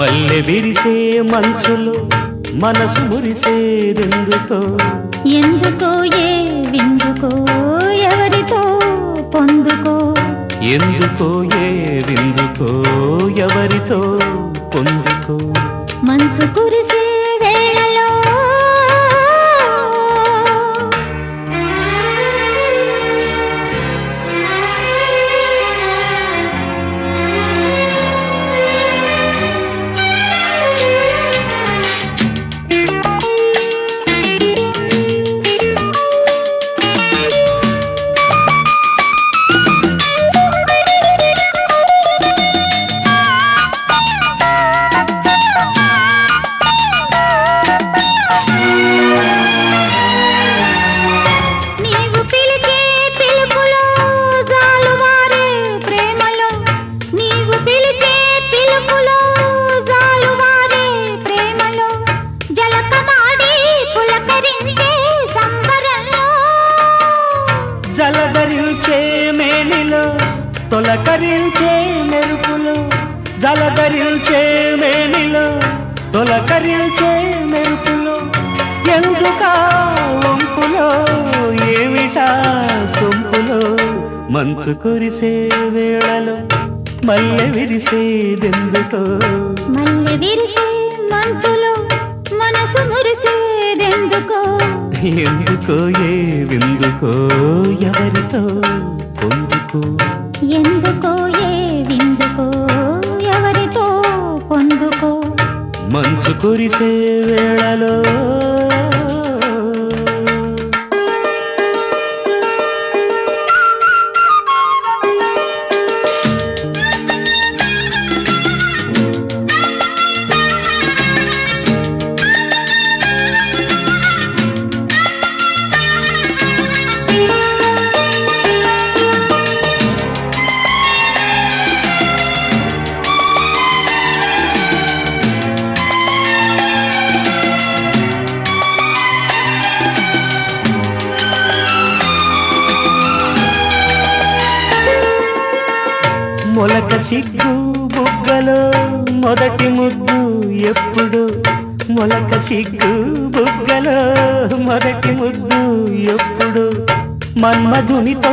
మల్లె విరిసే మంచులో మనసు మురిసేదెందుకో ఎందుకో ఏ విందుకో ఎవరితో పొందుకో ఎందుకో ఏ విందుకో ఎవరితో పొందుకో మంచు కురిసే వేళలో జలధరించే మేనిలో తొలకరించే మెరుపులో జలధరించే మేనిలో తొలకరించే మెరుపులో ఎందుకా వంపులో ఏమిటా సొంపులో మంచు కురిసే వేళలో మల్లె విరిసేదెందుకో మల్లె విరిసే మంచులో మనసు మురిసేదెందుకో ఎందుకో ఏ విందుకో ఎవరితో పొందుకో ఎందుకో ఏ విందుకో ఎవరితో పొందుకో మంచు కురిసే వేళలో మొలక సిగ్గు బుగ్గలో మొదటి ముద్దు ఎప్పుడు మొలక సిగ్గు బుగ్గలో మొదటి ముద్దు ఎప్పుడు మన్మధునితో